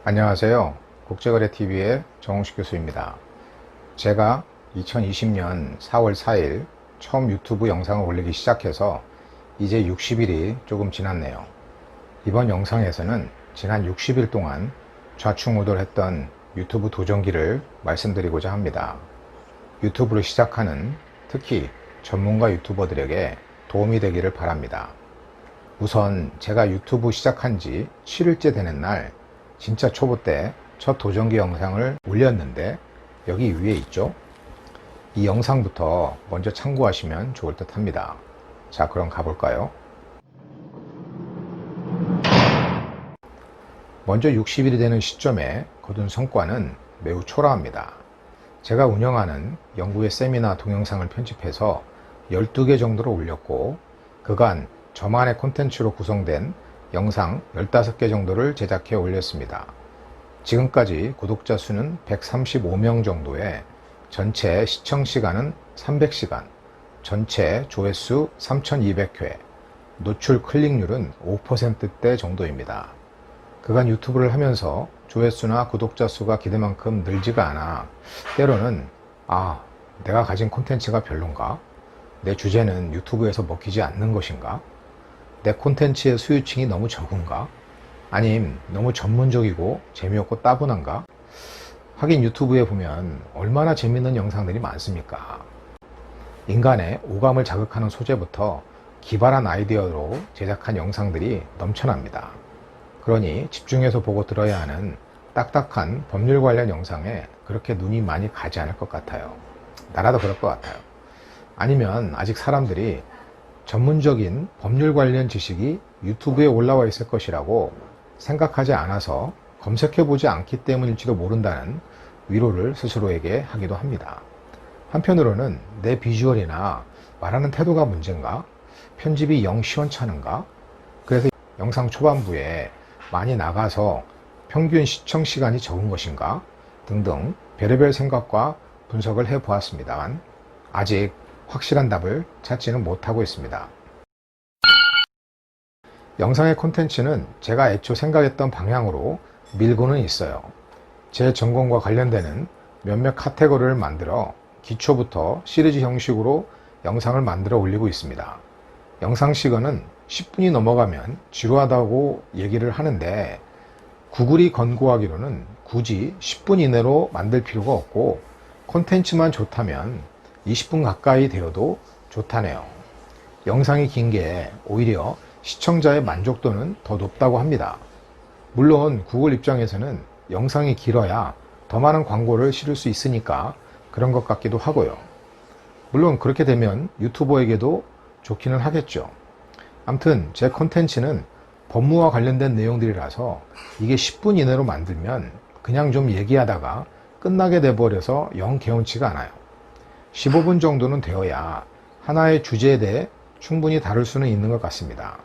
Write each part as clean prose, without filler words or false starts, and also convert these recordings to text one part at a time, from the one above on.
안녕하세요. 국제거래TV의 정홍식 교수입니다. 제가 2020년 4월 4일 처음 유튜브 영상을 올리기 시작해서 이제 60일이 조금 지났네요. 이번 영상에서는 지난 60일 동안 좌충우돌했던 유튜브 도전기를 말씀드리고자 합니다. 유튜브를 시작하는 특히 전문가 유튜버들에게 도움이 되기를 바랍니다. 우선 제가 유튜브 시작한 지 7일째 되는 날 진짜 초보 때 첫 도전기 영상을 올렸는데 여기 위에 있죠? 이 영상부터 먼저 참고하시면 좋을 듯 합니다. 자, 그럼 가볼까요? 먼저 60일이 되는 시점에 거둔 성과는 매우 초라합니다. 제가 운영하는 연구회 세미나 동영상을 편집해서 12개 정도로 올렸고 그간 저만의 콘텐츠로 구성된 영상 15개 정도를 제작해 올렸습니다. 지금까지 구독자 수는 135명 정도에 전체 시청 시간은 300시간, 전체 조회수 3200회, 노출 클릭률은 5%대 정도입니다. 그간 유튜브를 하면서 조회수나 구독자 수가 기대만큼 늘지가 않아 때로는 내가 가진 콘텐츠가 별론가? 내 주제는 유튜브에서 먹히지 않는 것인가? 내 콘텐츠의 수요층이 너무 적은가? 아님 너무 전문적이고 재미없고 따분한가? 하긴 유튜브에 보면 얼마나 재밌는 영상들이 많습니까? 인간의 오감을 자극하는 소재부터 기발한 아이디어로 제작한 영상들이 넘쳐납니다. 그러니 집중해서 보고 들어야 하는 딱딱한 법률 관련 영상에 그렇게 눈이 많이 가지 않을 것 같아요. 나라도 그럴 것 같아요. 아니면 아직 사람들이 전문적인 법률 관련 지식이 유튜브에 올라와 있을 것이라고 생각하지 않아서 검색해보지 않기 때문일지도 모른다는 위로를 스스로에게 하기도 합니다. 한편으로는 내 비주얼이나 말하는 태도가 문제인가? 편집이 영 시원찮은가? 그래서 영상 초반부에 많이 나가서 평균 시청 시간이 적은 것인가? 등등 별의별 생각과 분석을 해보았습니다만 아직 확실한 답을 찾지는 못하고 있습니다. 영상의 콘텐츠는 제가 애초 생각했던 방향으로 밀고는 있어요. 제 전공과 관련되는 몇몇 카테고리를 만들어 기초부터 시리즈 형식으로 영상을 만들어 올리고 있습니다. 영상 시간은 10분이 넘어가면 지루하다고 얘기를 하는데 구글이 권고하기로는 굳이 10분 이내로 만들 필요가 없고 콘텐츠만 좋다면 20분 가까이 되어도 좋다네요. 영상이 긴 게 오히려 시청자의 만족도는 더 높다고 합니다. 물론 구글 입장에서는 영상이 길어야 더 많은 광고를 실을 수 있으니까 그런 것 같기도 하고요. 물론 그렇게 되면 유튜버에게도 좋기는 하겠죠. 아무튼 제 콘텐츠는 법무와 관련된 내용들이라서 이게 10분 이내로 만들면 그냥 좀 얘기하다가 끝나게 돼버려서 영 개운치가 않아요. 15분 정도는 되어야 하나의 주제에 대해 충분히 다룰 수는 있는 것 같습니다.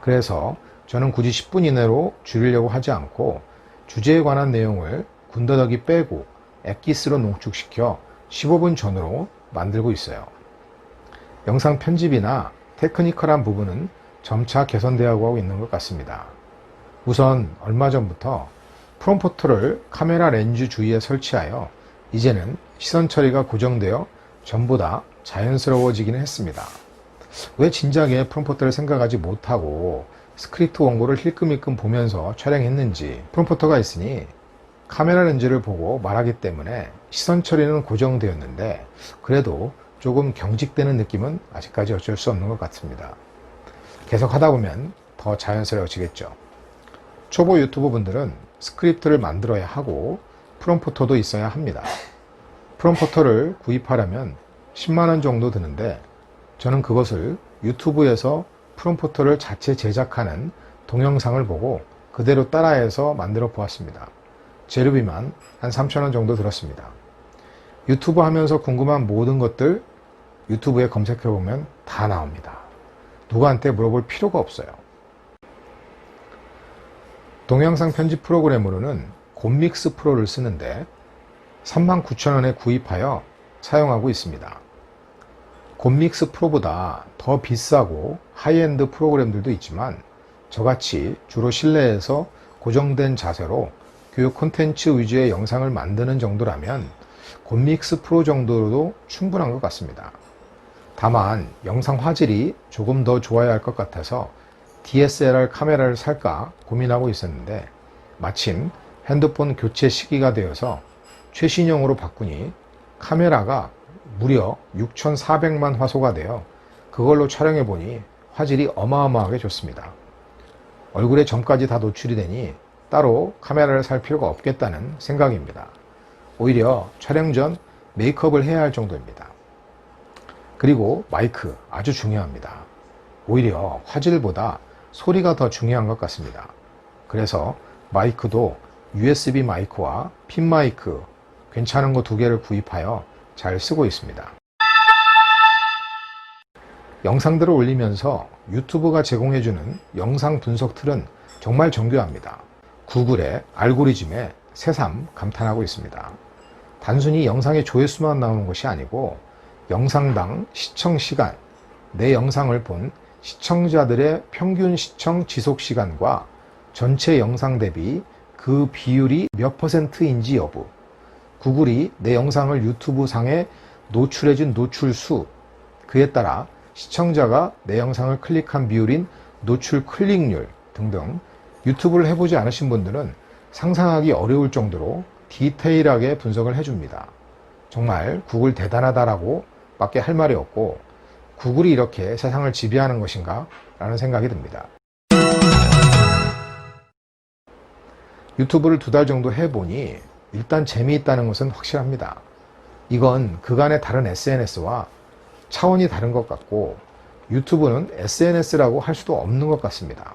그래서 저는 굳이 10분 이내로 줄이려고 하지 않고 주제에 관한 내용을 군더더기 빼고 엑기스로 농축시켜 15분 전으로 만들고 있어요. 영상 편집이나 테크니컬한 부분은 점차 개선되어 가고 있는 것 같습니다. 우선 얼마 전부터 프롬프트를 카메라 렌즈 주위에 설치하여 이제는 시선 처리가 고정되어 전부 다 자연스러워지기는 했습니다. 왜 진작에 프롬프터를 생각하지 못하고 스크립트 원고를 힐끔힐끔 보면서 촬영했는지. 프롬프터가 있으니 카메라 렌즈를 보고 말하기 때문에 시선 처리는 고정되었는데 그래도 조금 경직되는 느낌은 아직까지 어쩔 수 없는 것 같습니다. 계속 하다 보면 더 자연스러워지겠죠. 초보 유튜버 분들은 스크립트를 만들어야 하고 프롬프터도 있어야 합니다. 프롬프터를 구입하려면 10만원 정도 드는데 저는 그것을 유튜브에서 프롬프터를 자체 제작하는 동영상을 보고 그대로 따라해서 만들어 보았습니다. 재료비만 한 3,000원 정도 들었습니다. 유튜브 하면서 궁금한 모든 것들 유튜브에 검색해보면 다 나옵니다. 누구한테 물어볼 필요가 없어요. 동영상 편집 프로그램으로는 곰믹스 프로를 쓰는데 39,000원에 구입하여 사용하고 있습니다. 곰믹스 프로보다 더 비싸고 하이엔드 프로그램들도 있지만 저같이 주로 실내에서 고정된 자세로 교육 콘텐츠 위주의 영상을 만드는 정도라면 곤믹스 프로 정도로도 충분한 것 같습니다. 다만 영상 화질이 조금 더 좋아야 할 것 같아서 DSLR 카메라를 살까 고민하고 있었는데 마침 핸드폰 교체 시기가 되어서 최신형으로 바꾸니 카메라가 무려 6400만 화소가 되어 그걸로 촬영해 보니 화질이 어마어마하게 좋습니다. 얼굴에 점까지 다 노출이 되니 따로 카메라를 살 필요가 없겠다는 생각입니다. 오히려 촬영 전 메이크업을 해야 할 정도입니다. 그리고 마이크 아주 중요합니다. 오히려 화질보다 소리가 더 중요한 것 같습니다. 그래서 마이크도 USB 마이크와 핀 마이크 괜찮은 거 2개를 구입하여 잘 쓰고 있습니다. 영상들을 올리면서 유튜브가 제공해주는 영상 분석 툴은 정말 정교합니다. 구글의 알고리즘에 새삼 감탄하고 있습니다. 단순히 영상의 조회수만 나오는 것이 아니고 영상당 시청 시간, 내 영상을 본 시청자들의 평균 시청 지속 시간과 전체 영상 대비 그 비율이 몇 %인지 여부, 구글이 내 영상을 유튜브 상에 노출해준 노출 수, 그에 따라 시청자가 내 영상을 클릭한 비율인 노출 클릭률 등등 유튜브를 해보지 않으신 분들은 상상하기 어려울 정도로 디테일하게 분석을 해줍니다. 정말 구글 대단하다라고 밖에 할 말이 없고 구글이 이렇게 세상을 지배하는 것인가 라는 생각이 듭니다. 유튜브를 2달 정도 해보니 일단 재미있다는 것은 확실합니다. 이건 그간의 다른 SNS와 차원이 다른 것 같고 유튜브는 SNS라고 할 수도 없는 것 같습니다.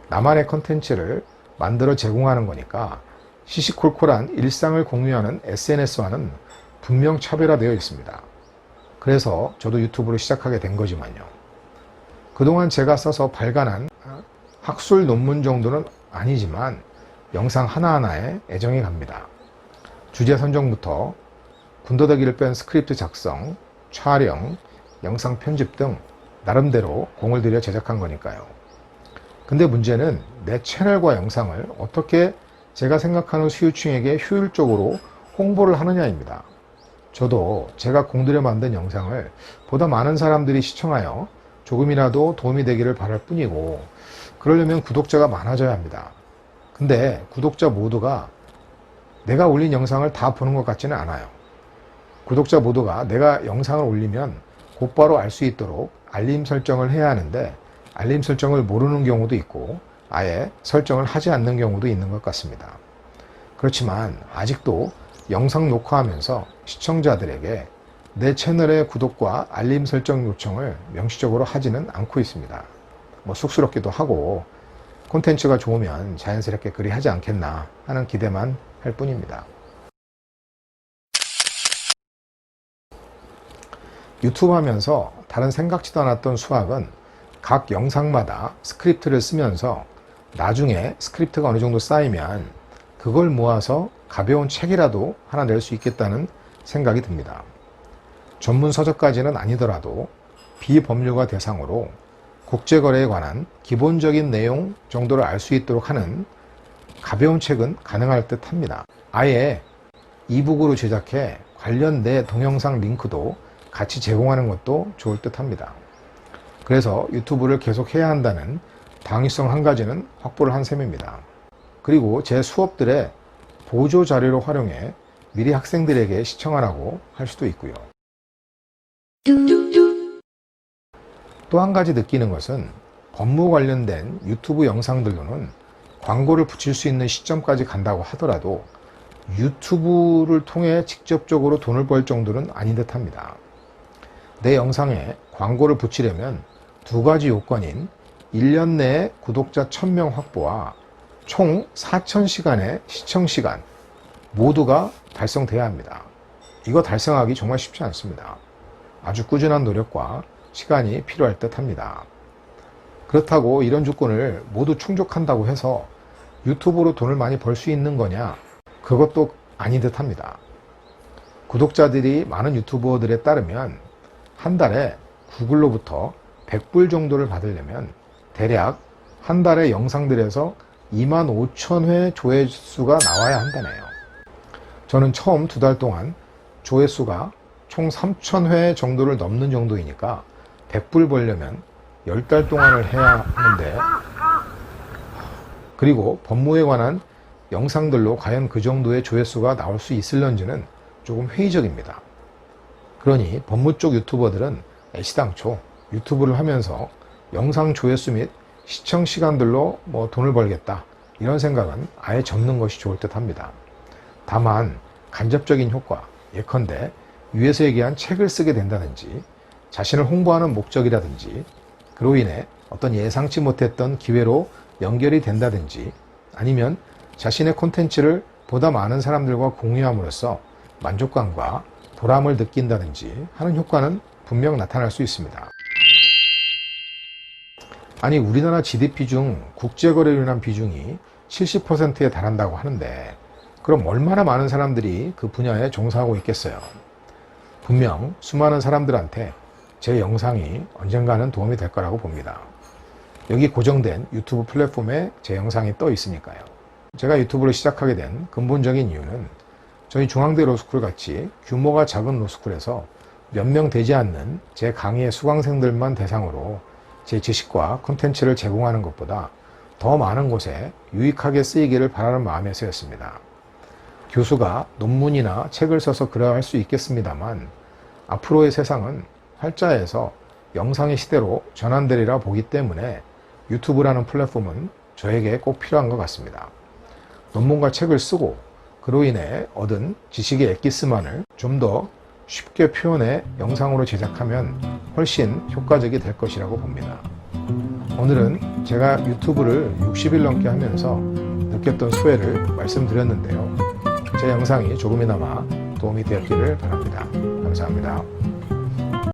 나만의 컨텐츠를 만들어 제공하는 거니까 시시콜콜한 일상을 공유하는 SNS와는 분명 차별화되어 있습니다. 그래서 저도 유튜브를 시작하게 된 거지만요. 그동안 제가 써서 발간한 학술 논문 정도는 아니지만 영상 하나하나에 애정이 갑니다. 주제 선정부터 군더더기를 뺀 스크립트 작성, 촬영, 영상 편집 등 나름대로 공을 들여 제작한 거니까요. 근데 문제는 내 채널과 영상을 어떻게 제가 생각하는 수요층에게 효율적으로 홍보를 하느냐입니다. 저도 제가 공들여 만든 영상을 보다 많은 사람들이 시청하여 조금이라도 도움이 되기를 바랄 뿐이고 그러려면 구독자가 많아져야 합니다. 근데 구독자 모두가 내가 올린 영상을 다 보는 것 같지는 않아요. 구독자 모두가 내가 영상을 올리면 곧바로 알 수 있도록 알림 설정을 해야 하는데 알림 설정을 모르는 경우도 있고 아예 설정을 하지 않는 경우도 있는 것 같습니다. 그렇지만 아직도 영상 녹화하면서 시청자들에게 내 채널의 구독과 알림 설정 요청을 명시적으로 하지는 않고 있습니다. 쑥스럽기도 하고 콘텐츠가 좋으면 자연스럽게 그리 하지 않겠나 하는 기대만 할 뿐입니다. 유튜브 하면서 다른 생각지도 않았던 수학은 각 영상마다 스크립트를 쓰면서 나중에 스크립트가 어느 정도 쌓이면 그걸 모아서 가벼운 책이라도 하나 낼 수 있겠다는 생각이 듭니다. 전문 서적까지는 아니더라도 비법률가 대상으로 국제거래에 관한 기본적인 내용 정도를 알 수 있도록 하는 가벼운 책은 가능할 듯 합니다. 아예 이북으로 제작해 관련 내 동영상 링크도 같이 제공하는 것도 좋을 듯 합니다. 그래서 유튜브를 계속 해야 한다는 당위성 한 가지는 확보를 한 셈입니다. 그리고 제 수업들의 보조 자료로 활용해 미리 학생들에게 시청하라고 할 수도 있고요. 또 한 가지 느끼는 것은 법무 관련된 유튜브 영상들로는 광고를 붙일 수 있는 시점까지 간다고 하더라도 유튜브를 통해 직접적으로 돈을 벌 정도는 아닌 듯 합니다. 내 영상에 광고를 붙이려면 2가지 요건인 1년 내에 구독자 1000명 확보와 총 4000시간의 시청시간 모두가 달성돼야 합니다. 이거 달성하기 정말 쉽지 않습니다. 아주 꾸준한 노력과 시간이 필요할 듯 합니다. 그렇다고 이런 조건을 모두 충족한다고 해서 유튜브로 돈을 많이 벌 수 있는 거냐? 그것도 아닌 듯 합니다. 구독자들이 많은 유튜버들에 따르면 한 달에 구글로부터 100불 정도를 받으려면 대략 한 달에 영상들에서 25,000회 조회수가 나와야 한다네요. 저는 처음 2달 동안 조회수가 총 3,000회 정도를 넘는 정도이니까 100불 벌려면 10달 동안을 해야 하는데, 그리고 법무에 관한 영상들로 과연 그 정도의 조회수가 나올 수 있을런지는 조금 회의적입니다. 그러니 법무 쪽 유튜버들은 애시당초 유튜브를 하면서 영상 조회수 및 시청 시간들로 돈을 벌겠다, 이런 생각은 아예 접는 것이 좋을 듯 합니다. 다만 간접적인 효과, 예컨대 위에서 얘기한 책을 쓰게 된다든지, 자신을 홍보하는 목적이라든지, 그로 인해 어떤 예상치 못했던 기회로 연결이 된다든지, 아니면 자신의 콘텐츠를 보다 많은 사람들과 공유함으로써 만족감과 보람을 느낀다든지 하는 효과는 분명 나타날 수 있습니다. 아니, 우리나라 GDP 중 국제거래로 인한 비중이 70%에 달한다고 하는데, 그럼 얼마나 많은 사람들이 그 분야에 종사하고 있겠어요? 분명 수많은 사람들한테 제 영상이 언젠가는 도움이 될 거라고 봅니다. 여기 고정된 유튜브 플랫폼에 제 영상이 떠 있으니까요. 제가 유튜브를 시작하게 된 근본적인 이유는 저희 중앙대 로스쿨 같이 규모가 작은 로스쿨에서 몇 명 되지 않는 제 강의의 수강생들만 대상으로 제 지식과 콘텐츠를 제공하는 것보다 더 많은 곳에 유익하게 쓰이기를 바라는 마음에서였습니다. 교수가 논문이나 책을 써서 그러할 수 있겠습니다만, 앞으로의 세상은 활자에서 영상의 시대로 전환되리라 보기 때문에 유튜브라는 플랫폼은 저에게 꼭 필요한 것 같습니다. 논문과 책을 쓰고 그로 인해 얻은 지식의 엑기스만을 좀 더 쉽게 표현해 영상으로 제작하면 훨씬 효과적이 될 것이라고 봅니다. 오늘은 제가 유튜브를 60일 넘게 하면서 느꼈던 소회를 말씀드렸는데요. 제 영상이 조금이나마 도움이 되었기를 바랍니다. 감사합니다.